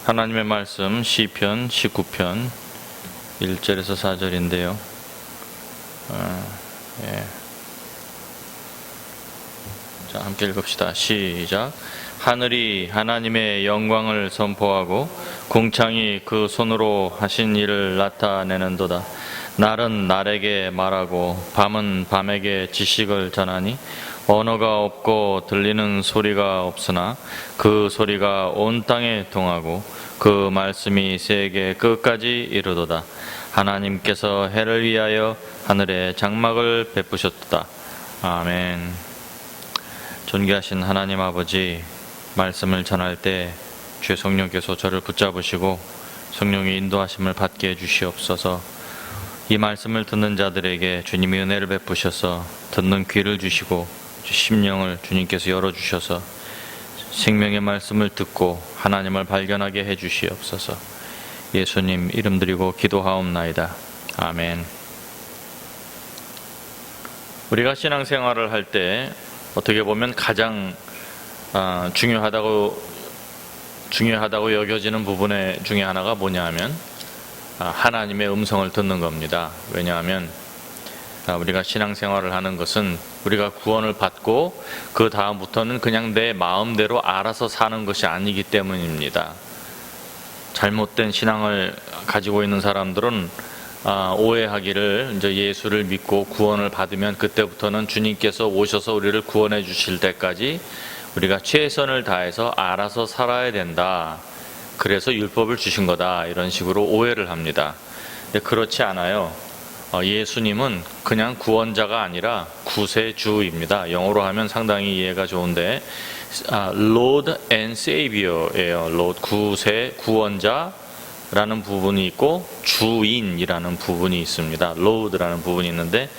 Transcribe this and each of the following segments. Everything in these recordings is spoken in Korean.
하나님의 말씀 시편 19편 1절에서 4절인데요. 자, 함께 읽읍시다. 시작. 하늘이 하나님의 영광을 선포하고 궁창이 그 손으로 하신 일을 나타내는도다. 날은 날에게 말하고 밤은 밤에게 지식을 전하니 언어가 없고 들리는 소리가 없으나 그 소리가 온 땅에 통하고 그 말씀이 세계 끝까지 이르도다. 하나님께서 해를 위하여 하늘에 장막을 베푸셨도다. 아멘. 존귀하신 하나님 아버지, 말씀을 전할 때 주의 성령께서 저를 붙잡으시고 성령의 인도하심을 받게 해주시옵소서. 이 말씀을 듣는 자들에게 주님이 은혜를 베푸셔서 듣는 귀를 주시고 심령을 주님께서 열어주셔서 생명의 말씀을 듣고 하나님을 발견하게 해주시옵소서. 예수님 이름 드리고 기도하옵나이다. 아멘. 우리가 신앙생활을 할 때 어떻게 보면 가장 중요하다고 여겨지는 부분 중에 하나가 뭐냐 하면 하나님의 음성을 듣는 겁니다. 왜냐하면 우리가 신앙생활을 하는 것은 우리가 구원을 받고 그 다음부터는 그냥 내 마음대로 알아서 사는 것이 아니기 때문입니다. 잘못된 신앙을 가지고 있는 사람들은 오해하기를 이제 예수를 믿고 구원을 받으면 그때부터는 주님께서 오셔서 우리를 구원해 주실 때까지 우리가 최선을 다해서 알아서 살아야 된다. 그래서 율법을 주신 거다. 이런 식으로 오해를 합니다. 근데 그렇지 않아요. 예수님은 그냥 구원자가 아니라 구세주입니다. 영어로 하면 상당히 이해가 좋은데 Lord and Savior예요. Lord, 구원자라는 부분이 있고 주인이라는 부분이 있습니다. Lord라는 부분이 있는데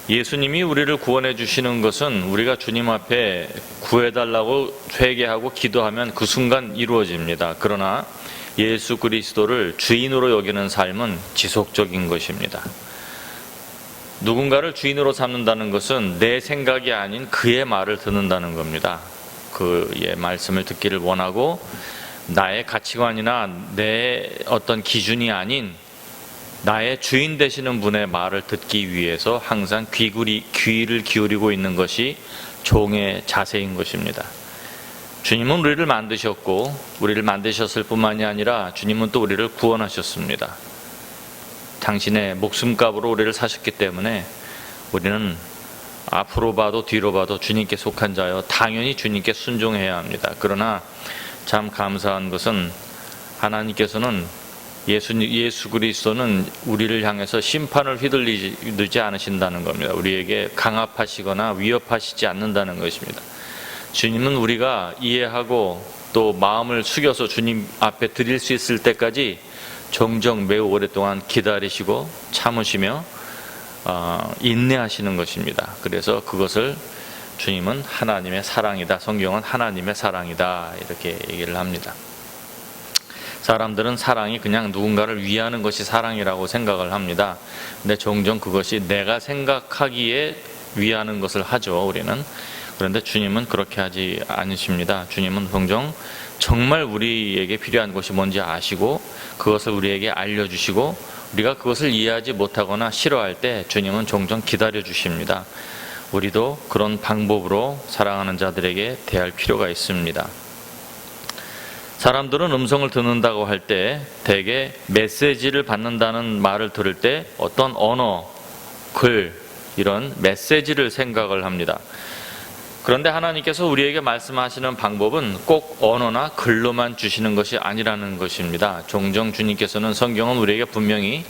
예수님이 우리를 구원해 주시는 것은 우리가 주님 앞에 구해달라고 회개하고 기도하면 그 순간 이루어집니다. 그러나 예수 그리스도를 주인으로 여기는 삶은 지속적인 것입니다. 누군가를 주인으로 삼는다는 것은 내 생각이 아닌 그의 말을 듣는다는 겁니다. 그의 말씀을 듣기를 원하고 나의 가치관이나 내 어떤 기준이 아닌 나의 주인 되시는 분의 말을 듣기 위해서 항상 귀를 기울이고 있는 것이 종의 자세인 것입니다. 주님은 우리를 만드셨고 우리를 만드셨을 뿐만이 아니라 주님은 또 우리를 구원하셨습니다. 당신의 목숨값으로 우리를 사셨기 때문에 우리는 앞으로 봐도 뒤로 봐도 주님께 속한 자여 당연히 주님께 순종해야 합니다. 그러나 참 감사한 것은 하나님께서는 예수 그리스도는 우리를 향해서 심판을 휘둘리지 않으신다는 겁니다. 우리에게 강압하시거나 위협하시지 않는다는 것입니다. 주님은 우리가 이해하고 또 마음을 숙여서 주님 앞에 드릴 수 있을 때까지 종종 매우 오랫동안 기다리시고 참으시며 인내하시는 것입니다. 그래서 그것을 주님은 하나님의 사랑이다. 성경은 하나님의 사랑이다. 이렇게 얘기를 합니다. 사람들은 사랑이 그냥 누군가를 위하는 것이 사랑이라고 생각을 합니다. 근데 종종 그것이 내가 생각하기에 위하는 것을 하죠, 우리는. 그런데 주님은 그렇게 하지 않으십니다. 주님은 종종 정말 우리에게 필요한 것이 뭔지 아시고 그것을 우리에게 알려주시고 우리가 그것을 이해하지 못하거나 싫어할 때 주님은 종종 기다려 주십니다. 우리도 그런 방법으로 사랑하는 자들에게 대할 필요가 있습니다. 사람들은 음성을 듣는다고 할 때 대개 메시지를 받는다는 말을 들을 때 어떤 언어, 글 이런 메시지를 생각을 합니다. 그런데 하나님께서 우리에게 말씀하시는 방법은 꼭 언어나 글로만 주시는 것이 아니라는 것입니다. 종종 주님께서는 성경은 우리에게 분명히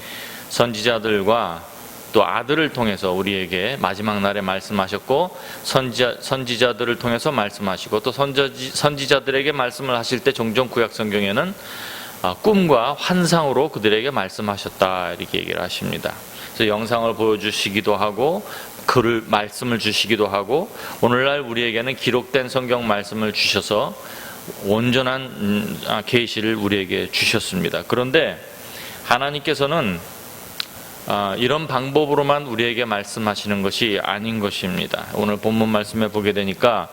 선지자들과 또 아들을 통해서 우리에게 마지막 날에 말씀하셨고 선지자들을 통해서 말씀하시고 또 선지자들에게 말씀을 하실 때 종종 구약 성경에는 꿈과 환상으로 그들에게 말씀하셨다 이렇게 얘기를 하십니다. 그래서 영상을 보여주시기도 하고 글을 말씀을 주시기도 하고 오늘날 우리에게는 기록된 성경 말씀을 주셔서 온전한 계시를 우리에게 주셨습니다. 그런데 하나님께서는 이런 방법으로만 우리에게 말씀하시는 것이 아닌 것입니다. 오늘 본문 말씀에 보게 되니까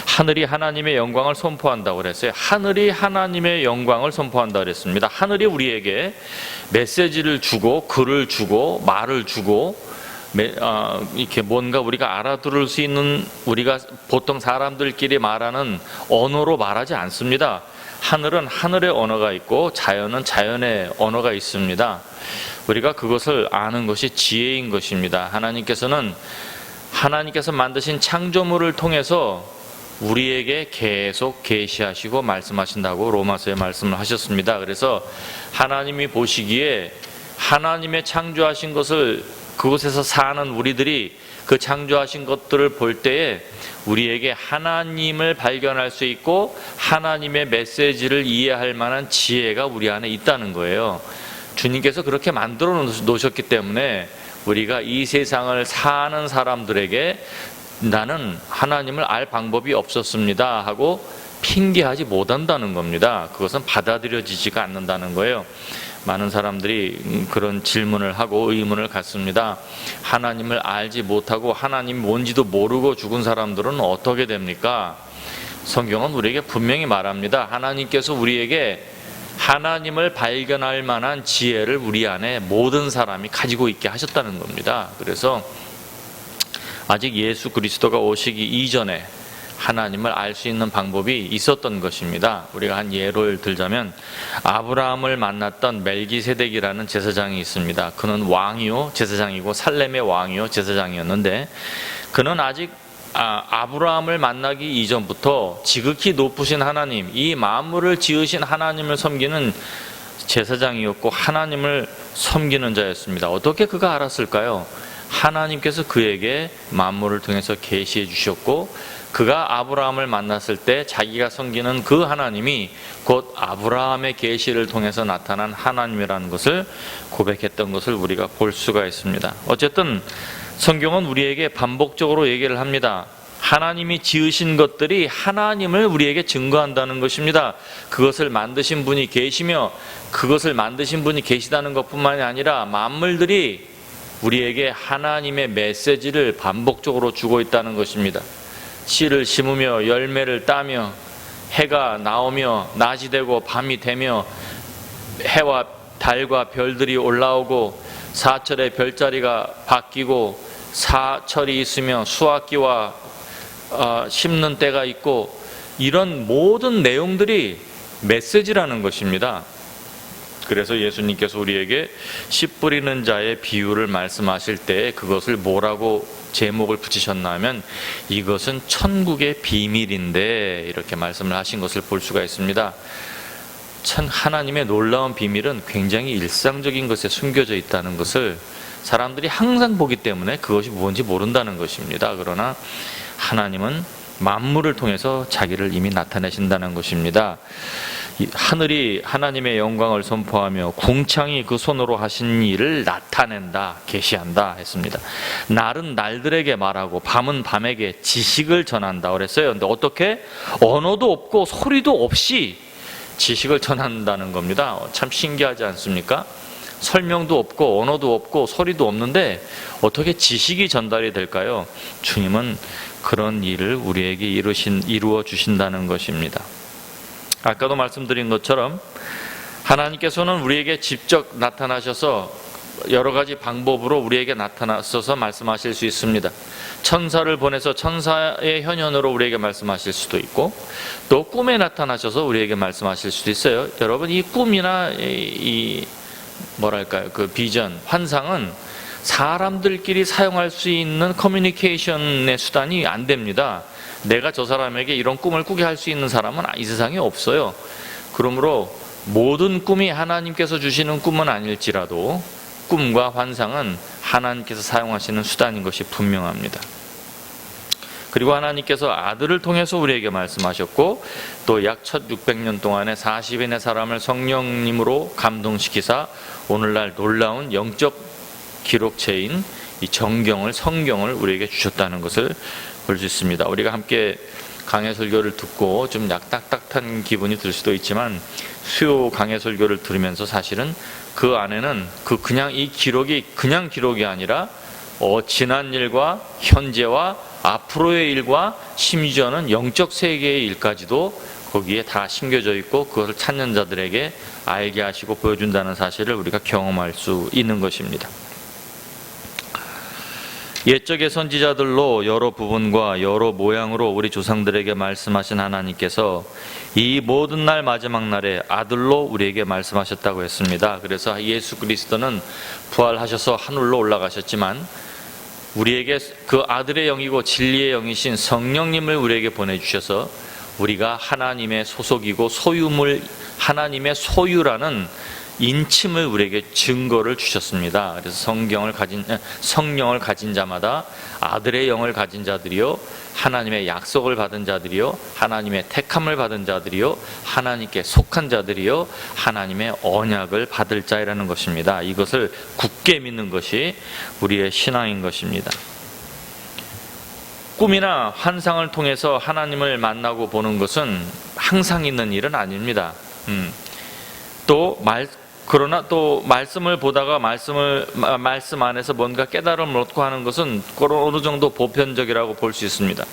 하늘이 하나님의 영광을 선포한다고 그랬어요. 하늘이 하나님의 영광을 선포한다고 그랬습니다. 하늘이 우리에게 메시지를 주고 글을 주고 말을 주고 이렇게 뭔가 우리가 알아들을 수 있는, 우리가 보통 사람들끼리 말하는 언어로 말하지 않습니다. 하늘은 하늘의 언어가 있고 자연은 자연의 언어가 있습니다. 우리가 그것을 아는 것이 지혜인 것입니다. 하나님께서 만드신 창조물을 통해서 우리에게 계속 계시하시고 말씀하신다고 로마서에 말씀을 하셨습니다. 그래서 하나님이 보시기에 하나님의 창조하신 것을, 그곳에서 사는 우리들이 그 창조하신 것들을 볼 때에 우리에게 하나님을 발견할 수 있고 하나님의 메시지를 이해할 만한 지혜가 우리 안에 있다는 거예요. 주님께서 그렇게 만들어 놓으셨기 때문에 우리가 이 세상을 사는 사람들에게 나는 하나님을 알 방법이 없었습니다 하고 핑계하지 못한다는 겁니다. 그것은 받아들여지지가 않는다는 거예요. 많은 사람들이 그런 질문을 하고 의문을 갖습니다. 하나님을 알지 못하고 하나님이 뭔지도 모르고 죽은 사람들은 어떻게 됩니까? 성경은 우리에게 분명히 말합니다. 하나님께서 우리에게 하나님을 발견할 만한 지혜를 우리 안에 모든 사람이 가지고 있게 하셨다는 겁니다. 그래서 아직 예수 그리스도가 오시기 이전에 하나님을 알 수 있는 방법이 있었던 것입니다. 우리가 한 예를 들자면 아브라함을 만났던 멜기세덱이라는 제사장이 있습니다. 그는 왕이요 제사장이고 살렘의 왕이요 제사장이었는데 그는 아직 아브라함을 만나기 이전부터 지극히 높으신 하나님, 이 만물을 지으신 하나님을 섬기는 제사장이었고 하나님을 섬기는 자였습니다. 어떻게 그가 알았을까요? 하나님께서 그에게 만물을 통해서 계시해 주셨고 그가 아브라함을 만났을 때 자기가 섬기는 그 하나님이 곧 아브라함의 계시를 통해서 나타난 하나님이라는 것을 고백했던 것을 우리가 볼 수가 있습니다. 어쨌든 성경은 우리에게 반복적으로 얘기를 합니다. 하나님이 지으신 것들이 하나님을 우리에게 증거한다는 것입니다. 그것을 만드신 분이 계시며 그것을 만드신 분이 계시다는 것뿐만이 아니라 만물들이 우리에게 하나님의 메시지를 반복적으로 주고 있다는 것입니다. 씨를 심으며 열매를 따며 해가 나오며 낮이 되고 밤이 되며 해와 달과 별들이 올라오고 사철의 별자리가 바뀌고 사철이 있으며 수확기와 심는 때가 있고 이런 모든 내용들이 메시지라는 것입니다. 그래서 예수님께서 우리에게 씨 뿌리는 자의 비유를 말씀하실 때 그것을 뭐라고 제목을 붙이셨냐면 이것은 천국의 비밀인데 이렇게 말씀을 하신 것을 볼 수가 있습니다. 하나님의 놀라운 비밀은 굉장히 일상적인 것에 숨겨져 있다는 것을 사람들이 항상 보기 때문에 그것이 뭔지 모른다는 것입니다. 그러나 하나님은 만물을 통해서 자기를 이미 나타내신다는 것입니다. 하늘이 하나님의 영광을 선포하며 궁창이 그 손으로 하신 일을 나타낸다, 계시한다 했습니다. 날은 날들에게 말하고 밤은 밤에게 지식을 전한다 그랬어요. 근데 어떻게? 언어도 없고 소리도 없이 지식을 전한다는 겁니다. 참 신기하지 않습니까? 설명도 없고 언어도 없고 소리도 없는데 어떻게 지식이 전달이 될까요? 주님은 그런 일을 우리에게 이루어 주신다는 것입니다. 아까도 말씀드린 것처럼 하나님께서는 우리에게 직접 나타나셔서 여러 가지 방법으로 우리에게 나타나셔서 말씀하실 수 있습니다. 천사를 보내서 천사의 현현으로 우리에게 말씀하실 수도 있고 또 꿈에 나타나셔서 우리에게 말씀하실 수도 있어요. 여러분 이 꿈이나 그 비전, 환상은 사람들끼리 사용할 수 있는 커뮤니케이션의 수단이 안 됩니다. 내가 저 사람에게 이런 꿈을 꾸게 할 수 있는 사람은 이 세상에 없어요. 그러므로 모든 꿈이 하나님께서 주시는 꿈은 아닐지라도 꿈과 환상은 하나님께서 사용하시는 수단인 것이 분명합니다. 그리고 하나님께서 아들을 통해서 우리에게 말씀하셨고 또 약 1600년 동안에 40인의 사람을 성령님으로 감동시키사 오늘날 놀라운 영적 기록체인 이 성경을 우리에게 주셨다는 것을 볼 수 있습니다. 우리가 함께 강해 설교를 듣고 좀 딱딱한 기분이 들 수도 있지만 수요 강해 설교를 들으면서 사실은 그 안에는 그냥 이 기록이 그냥 기록이 아니라 지난 일과 현재와 앞으로의 일과 심지어는 영적 세계의 일까지도 거기에 다 심겨져 있고 그것을 찾는 자들에게 알게 하시고 보여준다는 사실을 우리가 경험할 수 있는 것입니다. 옛적의 선지자들로 여러 부분과 여러 모양으로 우리 조상들에게 말씀하신 하나님께서 이 모든 날 마지막 날에 아들로 우리에게 말씀하셨다고 했습니다. 그래서 예수 그리스도는 부활하셔서 하늘로 올라가셨지만 우리에게 그 아들의 영이고 진리의 영이신 성령님을 우리에게 보내주셔서 우리가 하나님의 소속이고 소유물, 하나님의 소유라는 인침을 우리에게 증거를 주셨습니다. 그래서 성령을 가진 자마다 아들의 영을 가진 자들이요, 하나님의 약속을 받은 자들이요, 하나님의 택함을 받은 자들이요, 하나님께 속한 자들이요, 하나님의 언약을 받을 자이라는 것입니다. 이것을 굳게 믿는 것이 우리의 신앙인 것입니다. 꿈이나 환상을 통해서 하나님을 만나고 보는 것은 항상 있는 일은 아닙니다. 그러나 또 말씀을 보다가 말씀 안에서 뭔가 깨달음을 얻고 하는 것은 어느 정도 보편적이라고 볼 수 있습니다.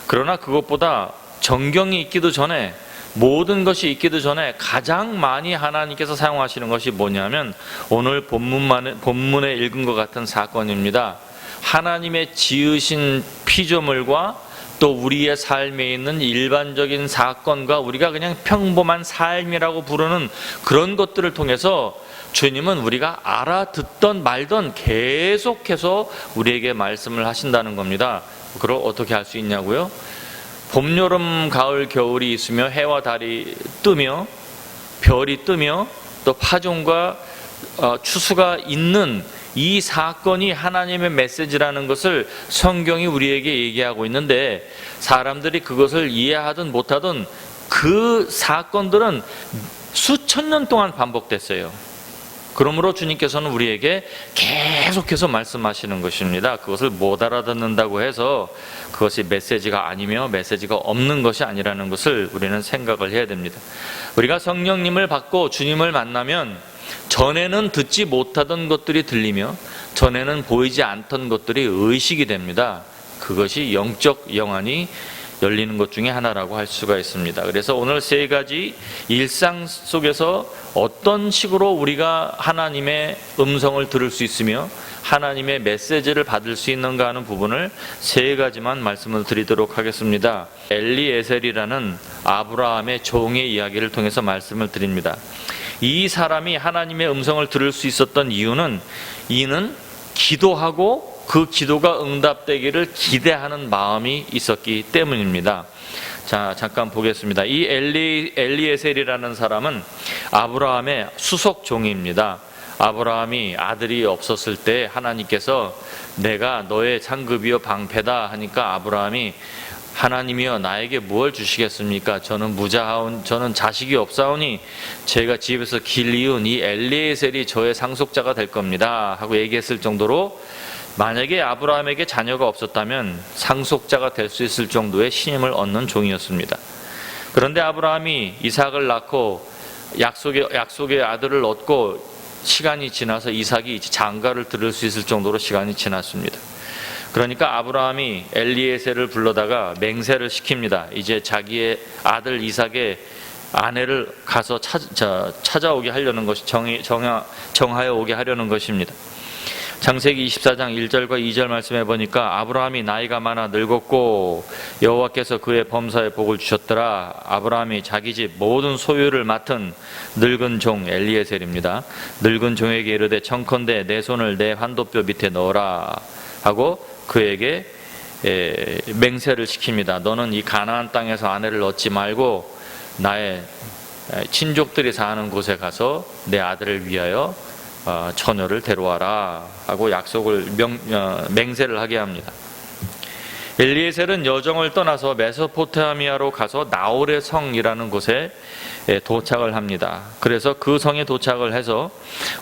그러나 그것보다 정경이 있기도 전에, 모든 것이 있기도 전에 가장 많이 하나님께서 사용하시는 것이 뭐냐면 오늘 본문에 읽은 것 같은 사건입니다. 하나님의 지으신 피조물과 또 우리의 삶에 있는 일반적인 사건과 우리가 그냥 평범한 삶이라고 부르는 그런 것들을 통해서 주님은 우리가 알아듣던 말던 계속해서 우리에게 말씀을 하신다는 겁니다. 그걸 어떻게 할 수 있냐고요? 봄, 여름, 가을, 겨울이 있으며 해와 달이 뜨며 별이 뜨며 또 파종과 추수가 있는 이 사건이 하나님의 메시지라는 것을 성경이 우리에게 얘기하고 있는데, 사람들이 그것을 이해하든 못하든 그 사건들은 수천 년 동안 반복됐어요. 그러므로 주님께서는 우리에게 계속해서 말씀하시는 것입니다. 그것을 못 알아듣는다고 해서 그것이 메시지가 아니며 메시지가 없는 것이 아니라는 것을 우리는 생각을 해야 됩니다. 우리가 성령님을 받고 주님을 만나면 전에는 듣지 못하던 것들이 들리며 전에는 보이지 않던 것들이 의식이 됩니다. 그것이 영적 영안이 열리는 것 중에 하나라고 할 수가 있습니다. 그래서 오늘 세 가지 일상 속에서 어떤 식으로 우리가 하나님의 음성을 들을 수 있으며 하나님의 메시지를 받을 수 있는가 하는 부분을 세 가지만 말씀을 드리도록 하겠습니다. 엘리에셀이라는 아브라함의 종의 이야기를 통해서 말씀을 드립니다. 이 사람이 하나님의 음성을 들을 수 있었던 이유는 이는 기도하고 그 기도가 응답되기를 기대하는 마음이 있었기 때문입니다. 자, 잠깐 보겠습니다. 이 엘리에셀이라는 사람은 아브라함의 수속 종입니다. 아브라함이 아들이 없었을 때 하나님께서 내가 너의 상급이요 방패다 하니까 아브라함이 하나님이여 나에게 무엇을 주시겠습니까? 저는 무자하온, 저는 자식이 없사오니 제가 집에서 길리운 이 엘리에셀이 저의 상속자가 될 겁니다 하고 얘기했을 정도로, 만약에 아브라함에게 자녀가 없었다면 상속자가 될 수 있을 정도의 신임을 얻는 종이었습니다. 그런데 아브라함이 이삭을 낳고 약속의 아들을 얻고 시간이 지나서 이삭이 장가를 들을 수 있을 정도로 시간이 지났습니다. 그러니까 아브라함이 엘리에셀을 불러다가 맹세를 시킵니다. 이제 자기의 아들 이삭의 아내를 가서 찾아오게 하려는 것이 정하여 오게 하려는 것입니다. 창세기 24장 1절과 2절 말씀해 보니까 아브라함이 나이가 많아 늙었고 여호와께서 그의 범사에 복을 주셨더라. 아브라함이 자기 집 모든 소유를 맡은 늙은 종 엘리에셀입니다. 늙은 종에게 이르되 청컨대 내 손을 내 환도뼈 밑에 넣어라 하고 그에게 맹세를 시킵니다. 너는 이 가나안 땅에서 아내를 얻지 말고 나의 친족들이 사는 곳에 가서 내 아들을 위하여 처녀를 데려와라 하고 맹세를 하게 합니다. 엘리에셀은 여정을 떠나서 메소포타미아로 가서 나홀의 성이라는 곳에 도착을 합니다. 그래서 그 성에 도착을 해서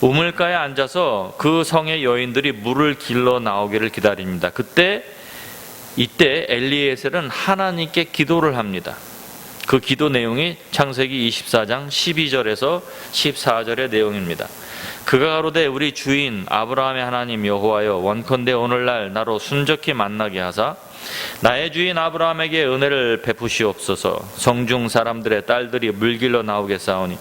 우물가에 앉아서 그 성의 여인들이 물을 길러 나오기를 기다립니다. 그때 이때 엘리에셀은 하나님께 기도를 합니다. 그 기도 내용이 창세기 24장 12절에서 14절의 내용입니다. 그가 가로되 우리 주인 아브라함의 하나님 여호와여 원컨대 오늘날 나로 순적히 만나게 하사 나의 주인 아브라함에게 은혜를 베푸시옵소서. 성중 사람들의 딸들이 물길로 나오겠사오니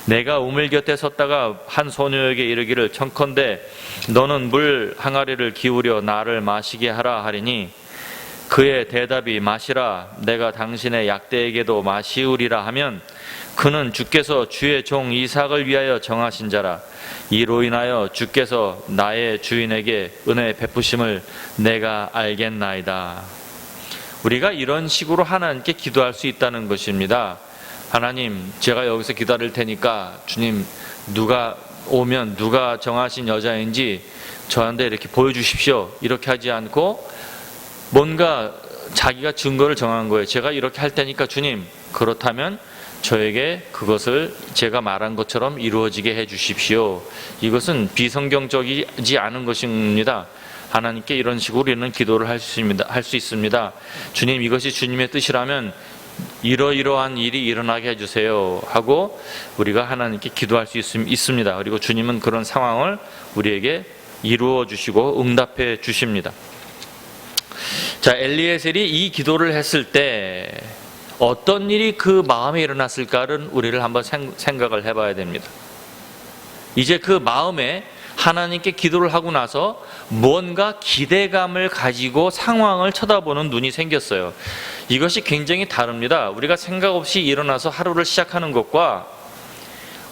내가 우물 곁에 섰다가 한 소녀에게 이르기를 청컨대 너는 물 항아리를 기울여 나를 마시게 하라 하리니 그의 대답이 마시라 내가 당신의 약대에게도 마시우리라 하면 그는 주께서 주의 종 이삭을 위하여 정하신 자라. 이로 인하여 주께서 나의 주인에게 은혜 베푸심을 내가 알겠나이다. 우리가 이런 식으로 하나님께 기도할 수 있다는 것입니다. 하나님, 제가 여기서 기다릴 테니까 주님 누가 오면 누가 정하신 여자인지 저한테 이렇게 보여주십시오. 이렇게 하지 않고 뭔가 자기가 증거를 정한 거예요. 제가 이렇게 할 테니까 주님, 그렇다면 저에게 그것을 제가 말한 것처럼 이루어지게 해 주십시오. 이것은 비성경적이지 않은 것입니다. 하나님께 이런 식으로 우리는 기도를 할 수 있습니다. 주님, 이것이 주님의 뜻이라면 이러이러한 일이 일어나게 해주세요 하고 우리가 하나님께 기도할 수 있습니다. 그리고 주님은 그런 상황을 우리에게 이루어 주시고 응답해 주십니다. 자, 엘리에셀이 이 기도를 했을 때 어떤 일이 그 마음에 일어났을까를 우리를 한번 생각을 해봐야 됩니다. 이제 그 마음에 하나님께 기도를 하고 나서 뭔가 기대감을 가지고 상황을 쳐다보는 눈이 생겼어요. 이것이 굉장히 다릅니다. 우리가 생각 없이 일어나서 하루를 시작하는 것과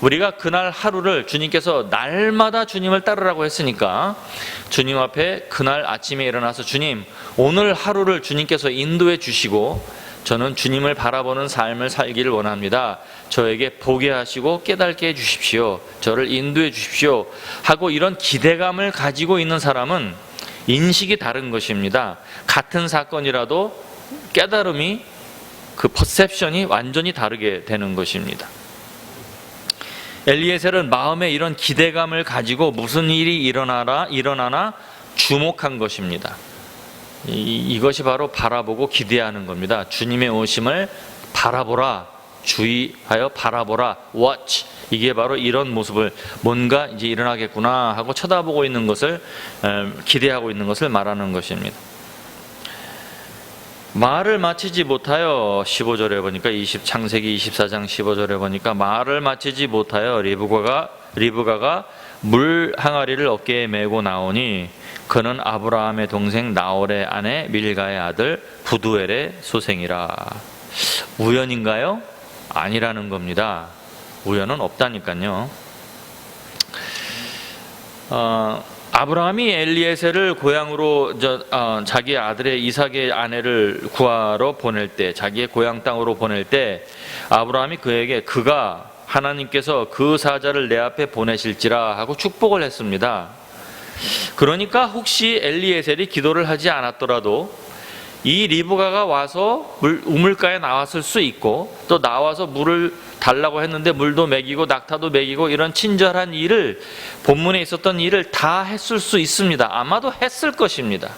우리가 그날 하루를 주님께서 날마다 주님을 따르라고 했으니까 주님 앞에 그날 아침에 일어나서 주님, 오늘 하루를 주님께서 인도해 주시고 저는 주님을 바라보는 삶을 살기를 원합니다. 저에게 보게 하시고 깨닫게 해 주십시오. 저를 인도해 주십시오 하고 이런 기대감을 가지고 있는 사람은 인식이 다른 것입니다. 같은 사건이라도 깨달음이, 그 퍼셉션이 완전히 다르게 되는 것입니다. 엘리에셀은 마음에 이런 기대감을 가지고 무슨 일이 일어나나 주목한 것입니다. 이것이 바로 바라보고 기대하는 겁니다. 주님의 오심을 바라보라, 주의하여 바라보라, watch. 이게 바로 이런 모습을, 뭔가 이제 일어나겠구나 하고 쳐다보고 있는 것을, 기대하고 있는 것을 말하는 것입니다. 말을 마치지 못하여 15절에 보니까 창세기 24장 15절에 보니까 말을 마치지 못하여 리브가가 물 항아리를 어깨에 메고 나오니 그는 아브라함의 동생 나홀의 아내 밀가의 아들 부두엘의 소생이라. 우연인가요? 아니라는 겁니다. 우연은 없다니까요. 아브라함이 엘리에셀을 고향으로 자기 아들의 이삭의 아내를 구하러 보낼 때, 자기의 고향 땅으로 보낼 때 아브라함이 그에게 그가 하나님께서 그 사자를 내 앞에 보내실지라 하고 축복을 했습니다. 그러니까 혹시 엘리에셀이 기도를 하지 않았더라도 이 리브가가 와서 우물가에 나왔을 수 있고, 또 나와서 물을 달라고 했는데 물도 먹이고 낙타도 먹이고 이런 친절한 일을, 본문에 있었던 일을 다 했을 수 있습니다. 아마도 했을 것입니다.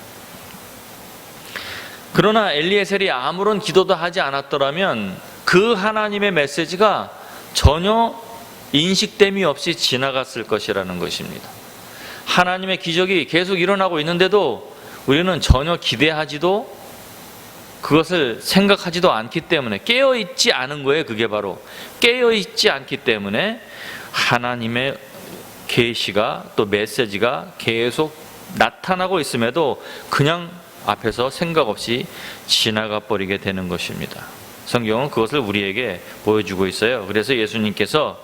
그러나 엘리에셀이 아무런 기도도 하지 않았더라면 그 하나님의 메시지가 전혀 인식됨이 없이 지나갔을 것이라는 것입니다. 하나님의 기적이 계속 일어나고 있는데도 우리는 전혀 기대하지도 그것을 생각하지도 않기 때문에, 깨어있지 않은 거예요. 그게 바로 깨어있지 않기 때문에 하나님의 계시가, 또 메시지가 계속 나타나고 있음에도 그냥 앞에서 생각 없이 지나가 버리게 되는 것입니다. 성경은 그것을 우리에게 보여주고 있어요. 그래서 예수님께서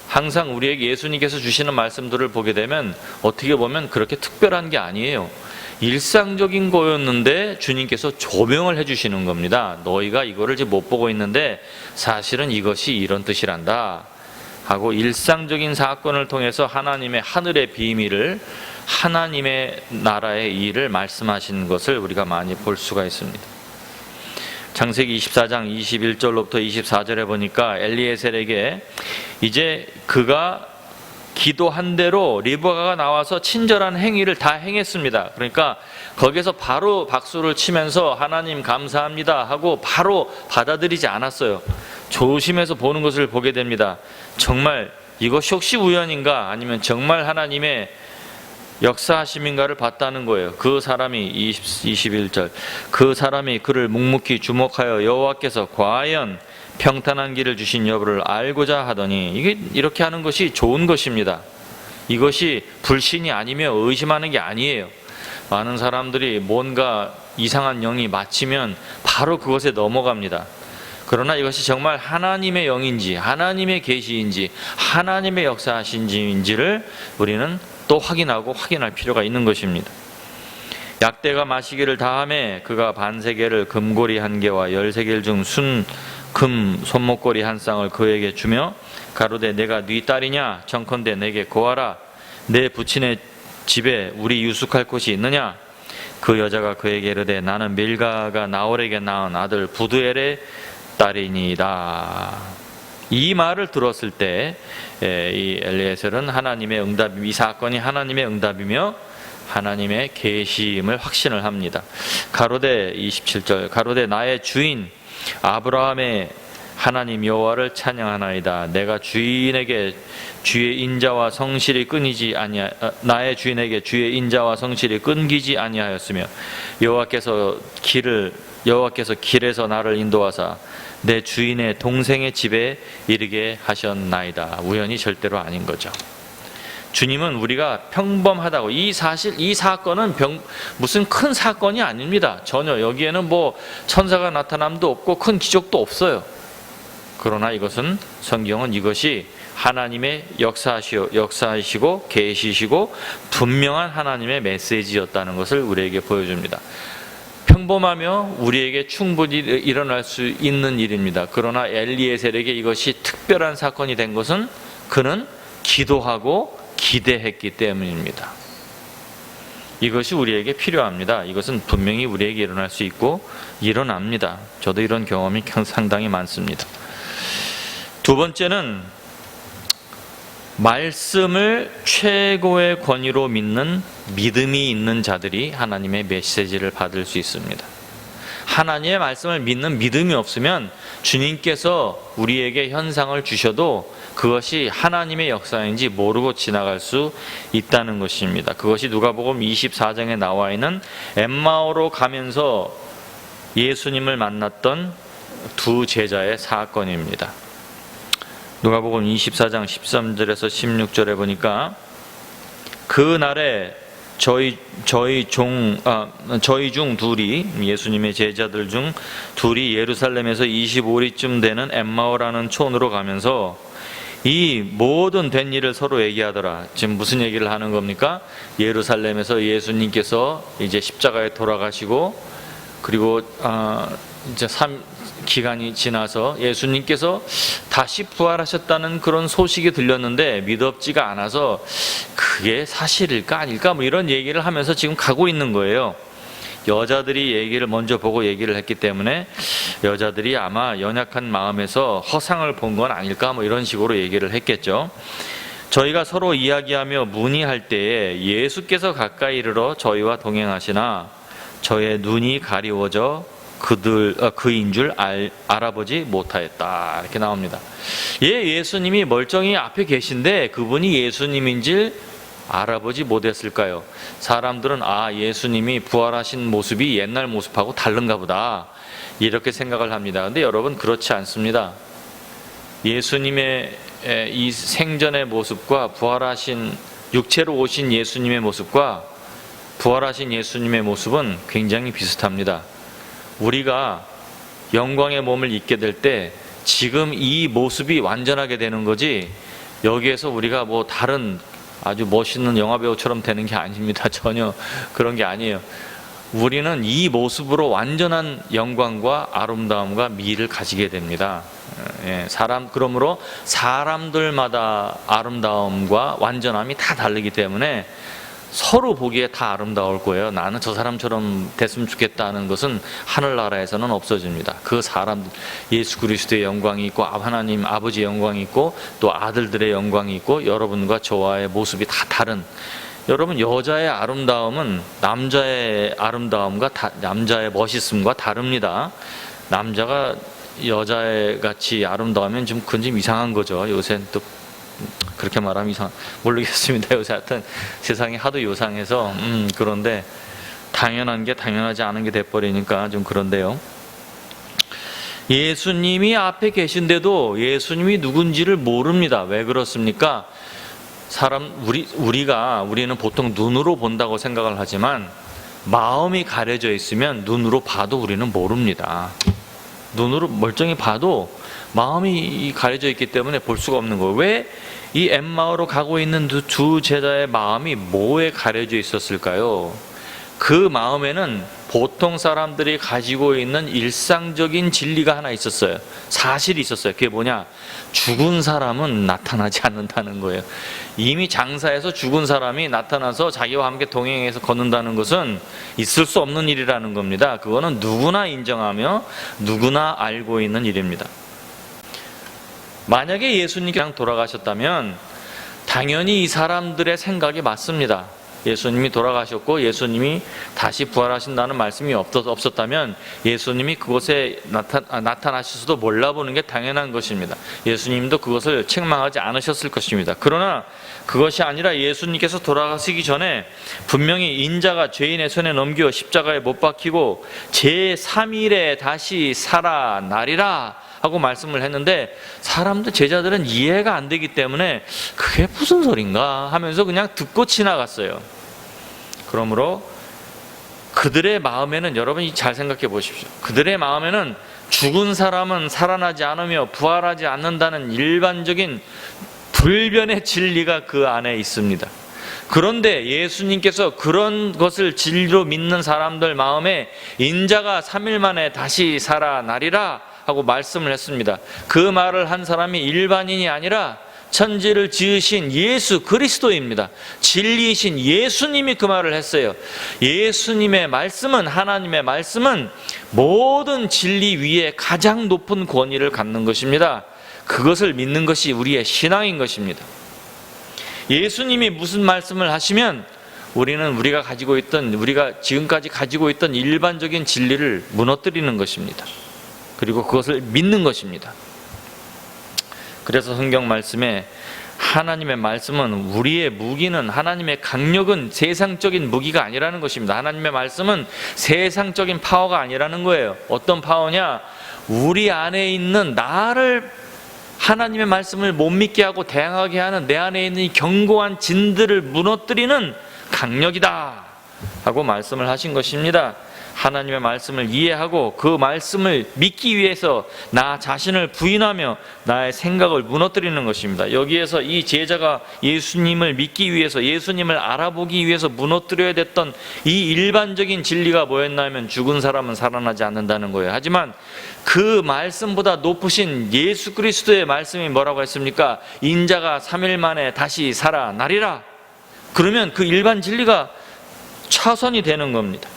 항상 우리에게 예수님께서 주시는 말씀들을 보게 되면 어떻게 보면 그렇게 특별한 게 아니에요. 일상적인 거였는데 주님께서 조명을 해주시는 겁니다. 너희가 이거를 지금 못 보고 있는데 사실은 이것이 이런 뜻이란다 하고, 일상적인 사건을 통해서 하나님의 하늘의 비밀을, 하나님의 나라의 일을 말씀하시는 것을 우리가 많이 볼 수가 있습니다. 창세기 24장 21절로부터 24절에 보니까 엘리에셀에게 이제 그가 기도한 대로 리브가가 나와서 친절한 행위를 다 행했습니다. 그러니까 거기서 바로 박수를 치면서 하나님 감사합니다 하고 바로 받아들이지 않았어요. 조심해서 보는 것을 보게 됩니다. 정말 이것이 혹시 우연인가 아니면 정말 하나님의 역사하심인가를 봤다는 거예요. 그 사람이 21절 그 사람이 그를 묵묵히 주목하여 여호와께서 과연 평탄한 길을 주신 여부를 알고자 하더니, 이게 이렇게 하는 것이 좋은 것입니다. 이것이 불신이 아니며 의심하는 게 아니에요. 많은 사람들이 뭔가 이상한 영이 맞히면 바로 그것에 넘어갑니다. 그러나 이것이 정말 하나님의 영인지 하나님의 계시인지 하나님의 역사하신지인지를 우리는 또 확인할 필요가 있는 것입니다. 약대가 마시기를 다하매 그가 반세겔을 금고리 1개와 13겔 중 금 손목고리 1쌍을 그에게 주며 가로되 내가 네 딸이냐 청컨대 내게 고하라. 내 부친의 집에 우리 유숙할 곳이 있느냐. 그 여자가 그에게 이르되 나는 밀가가 나홀에게 낳은 아들 부두엘의 딸이니이다. 이 말을 들었을 때 이 엘리에셀은 하나님의 응답, 이 사건이 하나님의 응답이며 하나님의 계시임을 확신을 합니다. 가로되 27절 가로되 나의 주인 아브라함의 하나님 여호와를 찬양하나이다. 내가 주인에게 주의 인자와 성실이 끊이지 아니하 나의 주인에게 주의 인자와 성실이 끊기지 아니하였으며 여호와께서 길에서 나를 인도하사 내 주인의 동생의 집에 이르게 하셨나이다. 우연이 절대로 아닌 거죠. 주님은 우리가 평범하다고, 이 사건은 무슨 큰 사건이 아닙니다. 전혀 여기에는 뭐 천사가 나타남도 없고 큰 기적도 없어요. 그러나 이것은 성경은 이것이 하나님의 역사이시고 계시시고 분명한 하나님의 메시지였다는 것을 우리에게 보여줍니다. 평범하며 우리에게 충분히 일어날 수 있는 일입니다. 그러나 엘리에셀에게 이것이 특별한 사건이 된 것은 그는 기도하고 기대했기 때문입니다. 이것이 우리에게 필요합니다. 이것은 분명히 우리에게 일어날 수 있고 일어납니다. 저도 이런 경험이 상당히 많습니다. 두 번째는 말씀을 최고의 권위로 믿는 믿음이 있는 자들이 하나님의 메시지를 받을 수 있습니다. 하나님의 말씀을 믿는 믿음이 없으면 주님께서 우리에게 현상을 주셔도 그것이 하나님의 역사인지 모르고 지나갈 수 있다는 것입니다. 그것이 누가복음 24장에 나와 있는 엠마오로 가면서 예수님을 만났던 두 제자의 사건입니다. 누가복음 24장 13절에서 16절에 보니까 그날에 저희 중 둘이, 예수님의 제자들 중 둘이 예루살렘에서 25리쯤 되는 엠마오라는 촌으로 가면서 이 모든 된 일을 서로 얘기하더라. 지금 무슨 얘기를 하는 겁니까? 예루살렘에서 예수님께서 이제 십자가에 돌아가시고, 그리고 이제 기간이 지나서 예수님께서 다시 부활하셨다는 그런 소식이 들렸는데 믿업지가 않아서 그게 사실일까 아닐까 뭐 이런 얘기를 하면서 지금 가고 있는 거예요. 여자들이 얘기를 먼저 보고 얘기를 했기 때문에 여자들이 아마 연약한 마음에서 허상을 본 건 아닐까 뭐 이런 식으로 얘기를 했겠죠. 저희가 서로 이야기하며 문의할 때에 예수께서 가까이 이르러 저희와 동행하시나 저의 눈이 가리워져 그인 줄 알아보지 못하였다. 이렇게 나옵니다. 예수님이 멀쩡히 앞에 계신데 그분이 예수님인지 알아보지 못했을까요? 사람들은 예수님이 부활하신 모습이 옛날 모습하고 다른가 보다 이렇게 생각을 합니다. 근데 여러분 그렇지 않습니다. 예수님의 이 생전의 모습과 부활하신 육체로 오신 예수님의 모습과 부활하신 예수님의 모습은 굉장히 비슷합니다. 우리가 영광의 몸을 입게 될 때 지금 이 모습이 완전하게 되는 거지, 여기에서 우리가 뭐 다른 아주 멋있는 영화배우처럼 되는 게 아닙니다. 전혀 그런 게 아니에요. 우리는 이 모습으로 완전한 영광과 아름다움과 미를 가지게 됩니다. 그러므로 사람들마다 아름다움과 완전함이 다 다르기 때문에 서로 보기에 다 아름다울 거예요. 나는 저 사람처럼 됐으면 좋겠다는 것은 하늘나라에서는 없어집니다. 그 사람, 예수 그리스도의 영광이 있고 하나님 아버지의 영광이 있고 또 아들들의 영광이 있고 여러분과 저와의 모습이 다 다른, 여러분 여자의 아름다움은 남자의 아름다움과 남자의 멋있음과 다릅니다. 남자가 여자애 같이 아름다우면 그건 좀 이상한 거죠. 요새 또 그렇게 말하면 모르겠습니다. 요새 하여튼 세상이 하도 요상해서 그런데 당연한 게 당연하지 않은 게 돼버리니까 좀 그런데요. 예수님이 앞에 계신데도 예수님이 누군지를 모릅니다. 왜 그렇습니까? 우리는 보통 눈으로 본다고 생각을 하지만 마음이 가려져 있으면 눈으로 봐도 우리는 모릅니다. 눈으로 멀쩡히 봐도 마음이 가려져 있기 때문에 볼 수가 없는 거예요. 왜 이 엠마오로 가고 있는 두 제자의 마음이 뭐에 가려져 있었을까요? 그 마음에는 보통 사람들이 가지고 있는 일상적인 진리가 하나 있었어요. 사실이 있었어요. 그게 뭐냐? 죽은 사람은 나타나지 않는다는 거예요. 이미 장사에서 죽은 사람이 나타나서 자기와 함께 동행해서 걷는다는 것은 있을 수 없는 일이라는 겁니다. 그거는 누구나 인정하며 누구나 알고 있는 일입니다. 만약에 예수님께 그냥 돌아가셨다면 당연히 이 사람들의 생각이 맞습니다. 예수님이 돌아가셨고 예수님이 다시 부활하신다는 말씀이 없었다면 예수님이 그곳에 나타나실 수도 몰라보는 게 당연한 것입니다. 예수님도 그것을 책망하지 않으셨을 것입니다. 그러나 그것이 아니라 예수님께서 돌아가시기 전에 분명히 인자가 죄인의 손에 넘겨 십자가에 못 박히고 제3일에 다시 살아나리라 하고 말씀을 했는데 사람들, 제자들은 이해가 안 되기 때문에 그게 무슨 소린가 하면서 그냥 듣고 지나갔어요. 그러므로 그들의 마음에는, 여러분이 잘 생각해 보십시오. 그들의 마음에는 죽은 사람은 살아나지 않으며 부활하지 않는다는 일반적인 불변의 진리가 그 안에 있습니다. 그런데 예수님께서 그런 것을 진리로 믿는 사람들 마음에 인자가 3일 만에 다시 살아나리라 하고 말씀을 했습니다. 그 말을 한 사람이 일반인이 아니라 천지를 지으신 예수 그리스도입니다. 진리이신 예수님이 그 말을 했어요. 예수님의 말씀은, 하나님의 말씀은 모든 진리 위에 가장 높은 권위를 갖는 것입니다. 그것을 믿는 것이 우리의 신앙인 것입니다. 예수님이 무슨 말씀을 하시면 우리는 우리가 지금까지 가지고 있던 일반적인 진리를 무너뜨리는 것입니다. 그리고 그것을 믿는 것입니다. 그래서 성경 말씀에 하나님의 말씀은, 우리의 무기는, 하나님의 강력은 세상적인 무기가 아니라는 것입니다. 하나님의 말씀은 세상적인 파워가 아니라는 거예요. 어떤 파워냐? 우리 안에 있는 나를, 하나님의 말씀을 못 믿게 하고 대항하게 하는 내 안에 있는 이 견고한 진들을 무너뜨리는 강력이다 하고 말씀을 하신 것입니다. 하나님의 말씀을 이해하고 그 말씀을 믿기 위해서 나 자신을 부인하며 나의 생각을 무너뜨리는 것입니다. 여기에서 이 제자가 예수님을 믿기 위해서, 예수님을 알아보기 위해서 무너뜨려야 됐던 이 일반적인 진리가 뭐였냐면 죽은 사람은 살아나지 않는다는 거예요. 하지만 그 말씀보다 높으신 예수 그리스도의 말씀이 뭐라고 했습니까? 인자가 3일 만에 다시 살아나리라. 그러면 그 일반 진리가 차선이 되는 겁니다.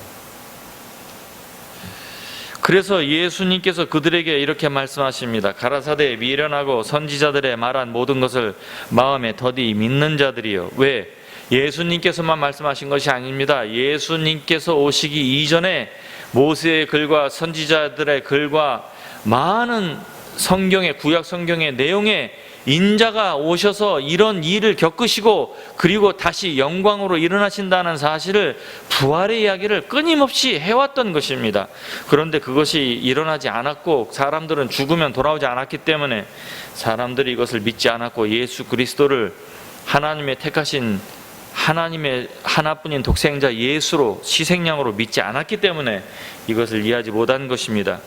그래서 예수님께서 그들에게 이렇게 말씀하십니다. 가라사대 미련하고 선지자들의 말한 모든 것을 마음에 더디 믿는 자들이요. 왜? 예수님께서만 말씀하신 것이 아닙니다. 예수님께서 오시기 이전에 모세의 글과 선지자들의 글과 많은 성경의, 구약 성경의 내용에 인자가 오셔서 이런 일을 겪으시고 그리고 다시 영광으로 일어나신다는 사실을, 부활의 이야기를 끊임없이 해왔던 것입니다. 그런데 그것이 일어나지 않았고 사람들은 죽으면 돌아오지 않았기 때문에 사람들이 이것을 믿지 않았고 예수 그리스도를 하나님의 택하신, 하나님의 하나뿐인 독생자 예수로, 희생양으로 믿지 않았기 때문에 이것을 이해하지 못한 것입니다.